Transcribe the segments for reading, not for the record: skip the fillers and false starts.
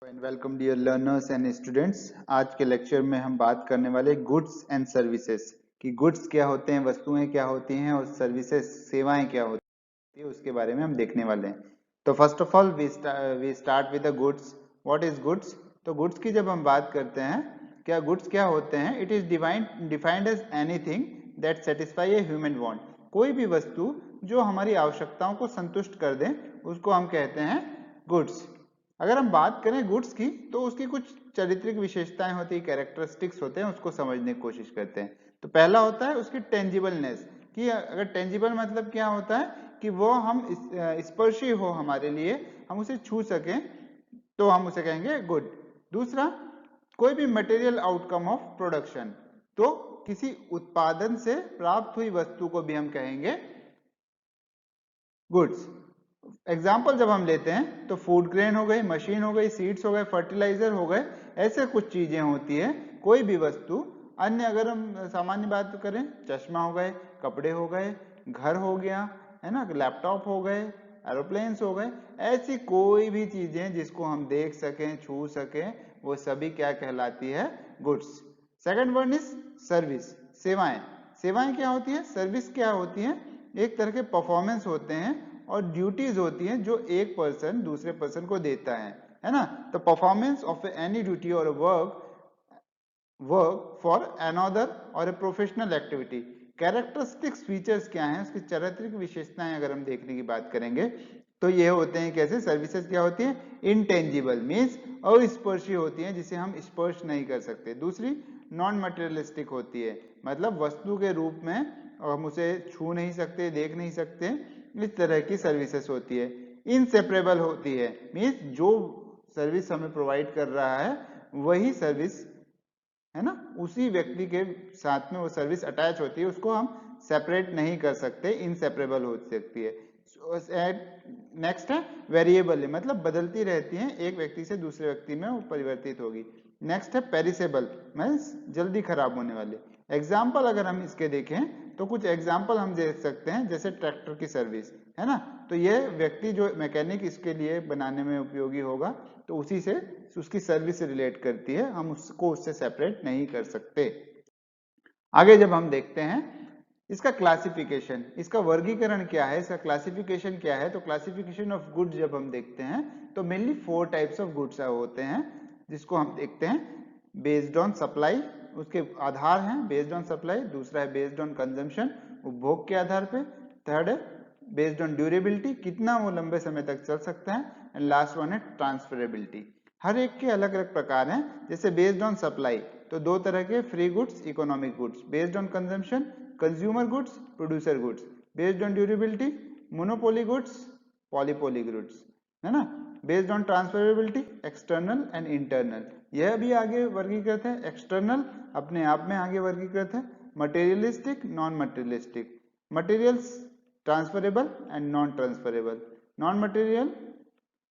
And welcome dear learners and students. आज के lecture में हम बात करने वाले गुड्स एंड सर्विसेज कि गुड्स क्या होते हैं, वस्तुएं क्या होती हैं और सर्विसेज सेवाएं क्या होती है, उसके बारे में हम देखने वाले हैं। तो first of all we start with the goods. What is goods? तो गुड्स की जब हम बात करते हैं, क्या गुड्स क्या होते हैं? It is defined as anything that satisfy a human want. कोई भी वस्तु जो हमारी आवश्यकताओं को संतुष्ट कर दे उसको हम कहते हैं गुड्स। अगर हम बात करें गुड्स की तो उसकी कुछ चारित्रिक विशेषताएं होती है, कैरेक्टरिस्टिक्स होते हैं, उसको समझने की कोशिश करते हैं। तो पहला होता है उसकी टेंजिबलनेस, कि अगर टेंजिबल मतलब क्या होता है कि वो हम स्पर्शी हो हमारे लिए, हम उसे छू सकें, तो हम उसे कहेंगे गुड। दूसरा, कोई भी मटेरियल आउटकम ऑफ प्रोडक्शन, तो किसी उत्पादन से प्राप्त हुई वस्तु को भी हम कहेंगे गुड्स। एग्जाम्पल जब हम लेते हैं तो फूड ग्रेन हो गई, मशीन हो गई, सीड्स हो गए, फर्टिलाइजर हो गए, ऐसे कुछ चीजें होती है, कोई भी वस्तु। अन्य अगर हम सामान्य बात करें, चश्मा हो गए, कपड़े हो गए, घर हो गया, है ना, लैपटॉप हो गए, एरोप्लेन्स हो गए, ऐसी कोई भी चीजें जिसको हम देख सकें, छू सकें, वो सभी क्या कहलाती है? Goods. Second one is service, सेवाएं। सेवाएं क्या होती है? सर्विस क्या होती है? एक तरह के परफॉर्मेंस होते हैं और ड्यूटीज होती हैं जो एक पर्सन दूसरे पर्सन को देता है ना। तो परफॉर्मेंस ऑफ एनी ड्यूटी और वर्क फॉर अनदर और a professional activity. Characteristics features क्या हैं, उसकी चारित्रिक विशेषताएं अगर हम देखने की बात करेंगे तो ये होते हैं कैसे? सर्विसेज क्या होती है? इनटेंजिबल मीन्स अस्पर्शी होती हैं, जिसे हम स्पर्श नहीं कर सकते। दूसरी, नॉन मटेरियलिस्टिक होती है, मतलब वस्तु के रूप में हम उसे छू नहीं सकते, देख नहीं सकते, इस तरह की सर्विसेज होती है। इनसेपरेबल होती है, मीन्स जो सर्विस हमें प्रोवाइड कर रहा है वही सर्विस, है ना, उसी व्यक्ति के साथ में वो सर्विस अटैच होती है, उसको हम सेपरेट नहीं कर सकते, इनसेपरेबल हो सकती है। नेक्स्ट है वेरिएबल, मतलब बदलती रहती हैं, एक व्यक्ति से दूसरे व्यक्ति में वो परिवर्तित होगी। नेक्स्ट है पेरिसेबल, मीन्स जल्दी खराब होने वाले। एग्जाम्पल अगर हम इसके देखें तो कुछ एग्जाम्पल हम देख सकते हैं, जैसे ट्रैक्टर की सर्विस, है ना, तो ये व्यक्ति जो मैकेनिक इसके लिए बनाने में उपयोगी होगा, तो उसी से उसकी सर्विस से रिलेट करती है, हम उसको उससे सेपरेट नहीं कर सकते। आगे जब हम देखते हैं इसका क्लासिफिकेशन, इसका वर्गीकरण क्या है, इसका क्लासिफिकेशन क्या है, तो क्लासिफिकेशन ऑफ गुड्स जब हम देखते हैं तो मेनली 4 टाइप्स ऑफ गुड्स होते हैं, जिसको हम देखते हैं बेस्ड ऑन सप्लाई, उसके आधार हैं बेस्ड ऑन सप्लाई। दूसरा है बेस्ड ऑन कंजम्पशन, उपभोग के आधार पे। थर्ड है बेस्ड ऑन ड्यूरेबिलिटी, कितना वो लंबे समय तक चल सकता है। एंड लास्ट वन है ट्रांसफरेबिलिटी। हर एक के अलग अलग प्रकार हैं। जैसे बेस्ड ऑन सप्लाई तो दो तरह के, free goods, economic goods. Based on consumption, consumer goods, producer goods. Based on durability, monopoly goods, polypoly goods, है ना। Based on transferability, external and internal, यह भी आगे वर्गीकृत है। एक्सटर्नल अपने आप में आगे वर्गीकृत है। Materialistic, non materialistic, materials transferable and non transferable, non material,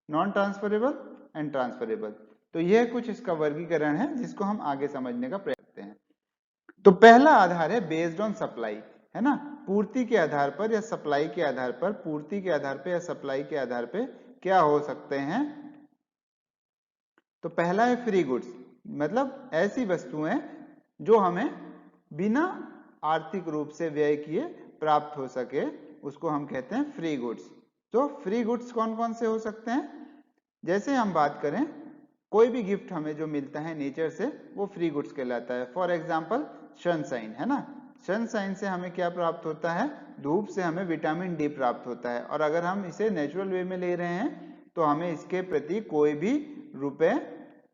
non transferable and transferable. तो यह कुछ इसका वर्गीकरण है जिसको हम आगे समझने का प्रयास करते हैं। तो पहला आधार है बेस्ड ऑन सप्लाई, है ना, पूर्ति के आधार पर या सप्लाई के आधार पर, पूर्ति के आधार पर या सप्लाई के आधार पर क्या हो सकते हैं। तो पहला है फ्री गुड्स, मतलब ऐसी वस्तुएं जो हमें बिना आर्थिक रूप से व्यय किए प्राप्त हो सके, उसको हम कहते हैं फ्री गुड्स। तो फ्री गुड्स कौन कौन से हो सकते हैं? जैसे हम बात करें, कोई भी गिफ्ट हमें जो मिलता है नेचर से, वो फ्री गुड्स कहलाता है। फॉर एग्जांपल सनशाइन, है ना, सनशाइन से हमें क्या प्राप्त होता है? धूप से हमें विटामिन डी प्राप्त होता है, और अगर हम इसे नेचुरल वे में ले रहे हैं तो हमें इसके प्रति कोई भी रुपए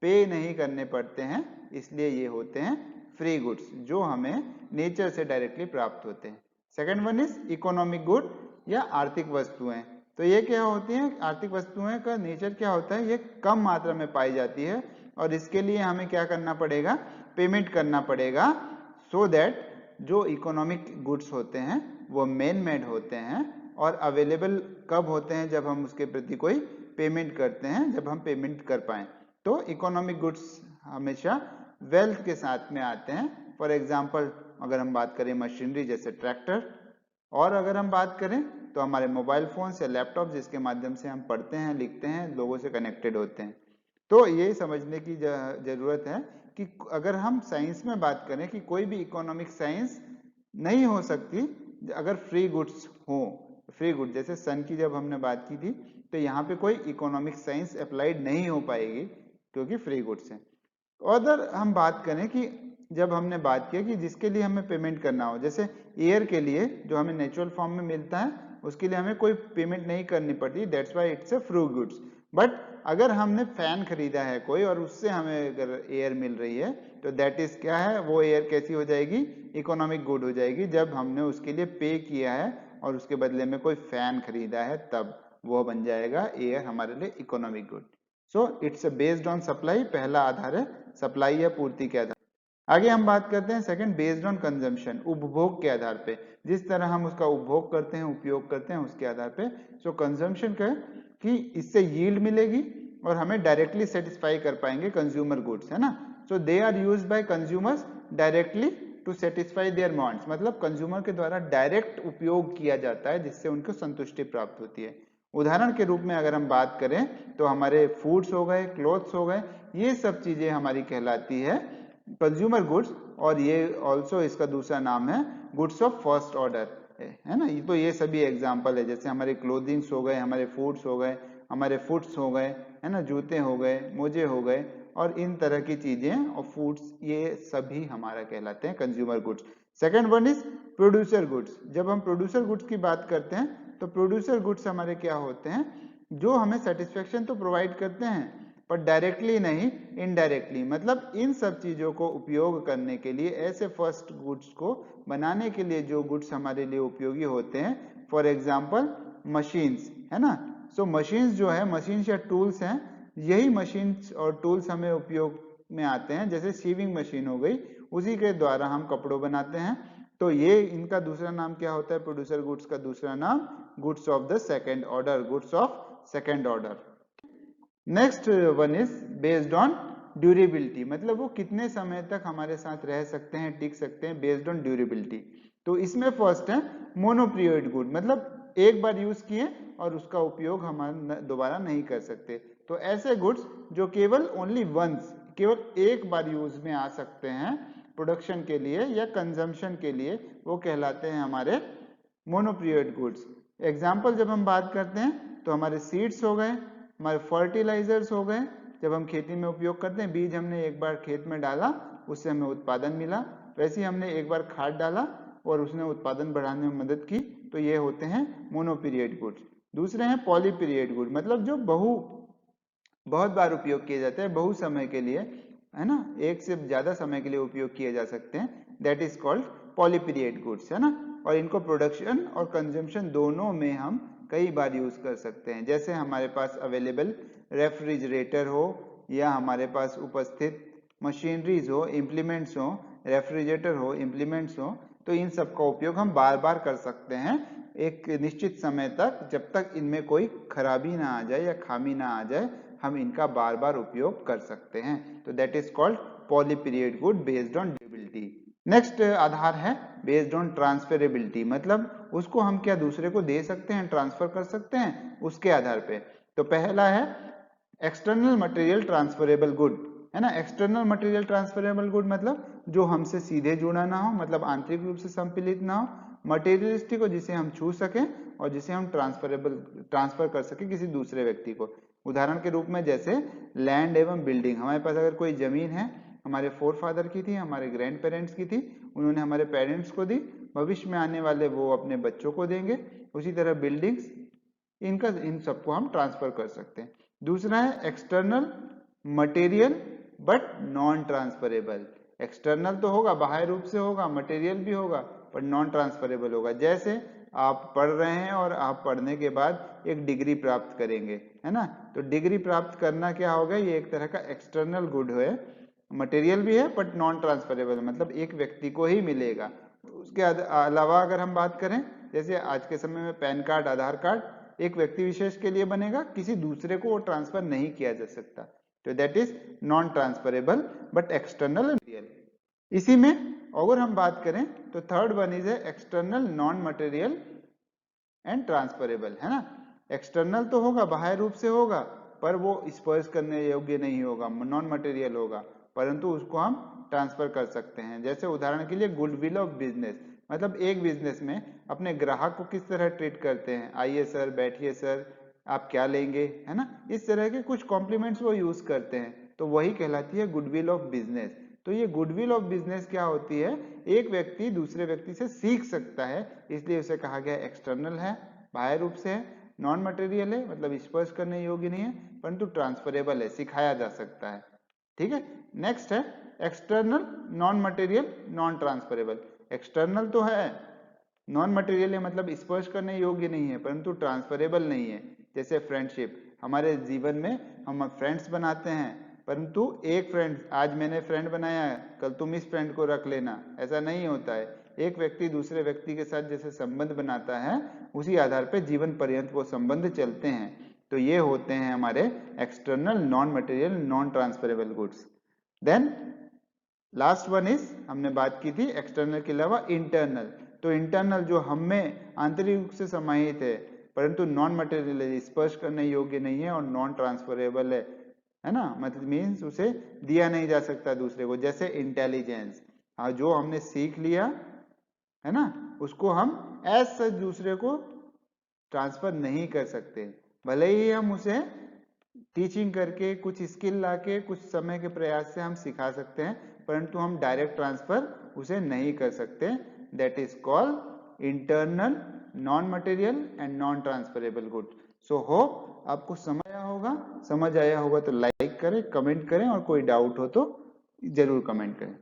पे नहीं करने पड़ते हैं, इसलिए ये होते हैं फ्री गुड्स जो हमें नेचर से डायरेक्टली प्राप्त होते हैं। Second one is economic good या आर्थिक वस्तुएं। तो ये क्या होती हैं? आर्थिक वस्तुएं का नेचर क्या होता है? ये कम मात्रा में पाई जाती है और इसके लिए हमें क्या करना पड़ेगा? पेमेंट करना पड़ेगा, सो दैट जो इकोनॉमिक गुड्स होते हैं वो मैन मेड होते हैं और अवेलेबल कब होते हैं? जब हम उसके प्रति कोई पेमेंट करते हैं, जब हम पेमेंट कर पाए। तो इकोनॉमिक गुड्स हमेशा वेल्थ के साथ में आते हैं। फॉर एग्जाम्पल अगर हम बात करें मशीनरी जैसे ट्रैक्टर, और अगर हम बात करें तो हमारे मोबाइल फोन या लैपटॉप जिसके माध्यम से हम पढ़ते हैं, लिखते हैं, लोगों से कनेक्टेड होते हैं। तो ये समझने की जरूरत है कि अगर हम साइंस में बात करें कि कोई भी इकोनॉमिक साइंस नहीं हो सकती अगर फ्री गुड्स हो। फ्री गुड जैसे सन की जब हमने बात की थी तो यहाँ पे कोई इकोनॉमिक साइंस अप्लाइड नहीं हो पाएगी क्योंकि फ्री गुड्स है। अगर हम बात करें कि जब हमने बात किया कि जिसके लिए हमें पेमेंट करना हो, जैसे एयर के लिए जो हमें नेचुरल फॉर्म में मिलता है उसके लिए हमें कोई पेमेंट नहीं करनी पड़ती, that's why it's a free goods. But अगर हमने फैन खरीदा है कोई और उससे हमें अगर एयर मिल रही है तो दैट इज क्या है, वो एयर कैसी हो जाएगी, इकोनॉमिक गुड हो जाएगी। जब हमने उसके लिए पे किया है और उसके बदले में कोई फैन खरीदा है तब वो बन जाएगा एयर हमारे लिए economic good. So it's based on supply, पहला आधार है सप्लाई या पूर्ति के आधार। आगे हम बात करते हैं सेकंड बेस्ड ऑन कंजम्पशन, उपभोग के आधार पे, जिस तरह हम उसका उपभोग करते हैं उपयोग करते हैं उसके आधार पे। सो कंजम्पशन का कि इससे यील्ड मिलेगी और हमें डायरेक्टली सेटिस्फाई कर पाएंगे कंज्यूमर गुड्स, है ना। So they are used by consumers directly to satisfy their wants, मतलब कंज्यूमर के द्वारा डायरेक्ट उपयोग किया जाता है जिससे उनको संतुष्टि प्राप्त होती है। उदाहरण के रूप में अगर हम बात करें तो हमारे फूड्स हो गए, क्लोथ्स हो गए, ये सब चीजें हमारी कहलाती है कंज्यूमर गुड्स। और ये ऑल्सो इसका दूसरा नाम है गुड्स ऑफ फर्स्ट ऑर्डर, है ना। तो ये सभी एग्जाम्पल है, जैसे हमारे क्लोथिंग्स हो गए, हमारे फूड्स हो गए, हमारे फुट्स हो गए, है ना, जूते हो गए, मोजे हो गए, और इन तरह की चीजें और फूड्स ये सभी हमारा कहलाते हैं consumer goods. Second one is producer goods. जब हम प्रोड्यूसर गुड्स की बात करते हैं तो प्रोड्यूसर गुड्स हमारे क्या होते हैं, जो हमें सेटिस्फेक्शन तो प्रोवाइड करते हैं पर डायरेक्टली नहीं, इनडायरेक्टली। मतलब इन सब चीजों को उपयोग करने के लिए, ऐसे फर्स्ट गुड्स को बनाने के लिए जो गुड्स हमारे लिए उपयोगी होते हैं, फॉर एग्जाम्पल मशीन्स, है ना। सो मशीन्स जो है, मशीन्स या टूल्स हैं, यही मशीन्स और टूल्स हमें उपयोग में आते हैं। जैसे सीविंग मशीन हो गई, उसी के द्वारा हम कपड़ों बनाते हैं। तो ये इनका दूसरा नाम क्या होता है, प्रोड्यूसर गुड्स का दूसरा नाम goods of the second order, goods of second order. Next one is based on durability, मतलब वो कितने समय तक हमारे साथ रह सकते हैं, टिक सकते हैं, बेस्ड ऑन ड्यूरेबिलिटी। तो इसमें फर्स्ट है मोनोपीरियड गुड, मतलब एक बार यूज किए और उसका उपयोग हम दोबारा नहीं कर सकते। तो ऐसे गुड्स जो केवल ओनली वंस, केवल एक बार यूज में आ सकते हैं प्रोडक्शन के लिए या कंजम्पशन के लिए, वो कहलाते हैं हमारे मोनोपीरियड गुड्स। एग्जाम्पल जब हम बात करते हैं तो हमारे सीड्स हो गए, हमारे फर्टिलाइजर्स हो गए, जब हम खेती में उपयोग करते हैं, बीज हमने एक बार खेत में डाला उससे हमें उत्पादन मिला, वैसे ही हमने एक बार खाद डाला और उसने उत्पादन बढ़ाने में मदद की, तो ये होते हैं मोनोपीरियड गुड्स। दूसरे हैं पॉलीपीरियड गुड, मतलब जो बहुत बार उपयोग किए जाते हैं, बहु समय के लिए, है ना, एक से ज्यादा समय के लिए उपयोग किए जा सकते हैं, दैट इज कॉल्ड पॉलीपीरियड गुड्स, है ना। और इनको प्रोडक्शन और कंजम्पशन दोनों में हम कई बार यूज कर सकते हैं। जैसे हमारे पास अवेलेबल रेफ्रिजरेटर हो या हमारे पास उपस्थित मशीनरीज हो, इम्प्लीमेंट्स हो, रेफ्रिजरेटर हो, इम्प्लीमेंट्स हो, तो इन सब का उपयोग हम बार बार कर सकते हैं एक निश्चित समय तक, जब तक इनमें कोई खराबी ना आ जाए या खामी ना आ जाए, हम इनका बार बार उपयोग कर सकते हैं। तो that is called poly period good based on durability. Next आधार है बेस्ड ऑन ट्रांसफरेबिलिटी, मतलब उसको हम क्या दूसरे को दे सकते हैं, ट्रांसफर कर सकते हैं उसके आधार पे। तो पहला है एक्सटर्नल मटेरियल ट्रांसफरेबल गुड, है ना। एक्सटर्नल मटेरियल ट्रांसफरेबल गुड मतलब जो हमसे सीधे जुड़ा ना हो, मतलब आंतरिक रूप से संपीड़ित ना हो, मटेरियलिस्टिक हो, जिसे हम छू सकें और जिसे हम ट्रांसफर कर सके किसी दूसरे व्यक्ति को। उदाहरण के रूप में जैसे लैंड एवं बिल्डिंग, हमारे पास अगर कोई जमीन है, हमारे फोर फादर की थी, हमारे ग्रैंड पेरेंट्स की थी, उन्होंने हमारे पेरेंट्स को दी, भविष्य में आने वाले वो अपने बच्चों को देंगे। उसी तरह बिल्डिंग्स, इन सबको हम ट्रांसफर कर सकते हैं। दूसरा है external material but non transferable. External तो होगा, बाह्य रूप से होगा, मटेरियल भी होगा, पर नॉन ट्रांसफरेबल होगा। जैसे आप पढ़ रहे हैं और आप पढ़ने के बाद एक डिग्री प्राप्त करेंगे, है ना। तो डिग्री प्राप्त करना क्या होगा, ये एक तरह का एक्सटर्नल गुड है, मटेरियल भी है बट नॉन ट्रांसफरेबल, मतलब एक व्यक्ति को ही मिलेगा। उसके अलावा अगर हम बात करें, जैसे आज के समय में पैन कार्ड, आधार कार्ड एक व्यक्ति विशेष के लिए बनेगा, किसी दूसरे को वो ट्रांसफर नहीं किया जा सकता, तो that is non transferable but external material. इसी में अगर हम बात करें तो third one is external non material and transferable, है ना। एक्सटर्नल तो होगा, बाह्य रूप से होगा, पर वो स्पर्श करने योग्य नहीं होगा, नॉन मटेरियल होगा, परंतु उसको हम ट्रांसफर कर सकते हैं। जैसे उदाहरण के लिए गुडविल ऑफ बिजनेस, मतलब एक बिजनेस में अपने ग्राहक को किस तरह ट्रीट करते हैं, आइए सर, बैठिए सर, आप क्या लेंगे, है ना, इस तरह के कुछ कॉम्प्लीमेंट्स वो यूज करते हैं, तो वही कहलाती है गुडविल ऑफ बिजनेस। तो ये गुडविल ऑफ बिजनेस क्या होती है, एक व्यक्ति दूसरे व्यक्ति से सीख सकता है, इसलिए उसे कहा गया एक्सटर्नल है, बाह्य रूप से है, नॉन मटेरियल है, मतलब स्पर्श करने योग्य नहीं है, परंतु ट्रांसफरेबल है, सिखाया जा सकता है। ठीक है, नेक्स्ट है external, non material, non transferable. External तो है, नॉन मटेरियल है, मतलब स्पर्श करने योग्य नहीं है, परंतु ट्रांसफरेबल नहीं है। जैसे फ्रेंडशिप, हमारे जीवन में हम फ्रेंड्स बनाते हैं, परंतु एक फ्रेंड, आज मैंने फ्रेंड बनाया है, कल तुम इस फ्रेंड को रख लेना, ऐसा नहीं होता है। एक व्यक्ति दूसरे व्यक्ति के साथ जैसे संबंध बनाता है, उसी आधार पर जीवन पर्यंत वो संबंध चलते हैं। तो ये होते हैं हमारे external, non material, non transferable goods. Then last one is, हमने बात की थी एक्सटर्नल के अलावा इंटरनल। तो इंटरनल जो हम में आंतरिक रूप से समाहित है, परंतु नॉन मटेरियल है, स्पर्श करने योग्य नहीं है और नॉन ट्रांसफरेबल है ना, मतलब मीन्स उसे दिया नहीं जा सकता दूसरे को। जैसे इंटेलिजेंस, हाँ, जो हमने सीख लिया है ना, उसको हम एज सच दूसरे को ट्रांसफर नहीं कर सकते, भले ही हम उसे टीचिंग करके, कुछ स्किल लाके, कुछ समय के प्रयास से हम सिखा सकते हैं, परंतु हम डायरेक्ट ट्रांसफर उसे नहीं कर सकते। That is called internal, non material and non transferable good. So hope आपको समझ आया होगा तो लाइक करें, कमेंट करें, और कोई डाउट हो तो जरूर कमेंट करें।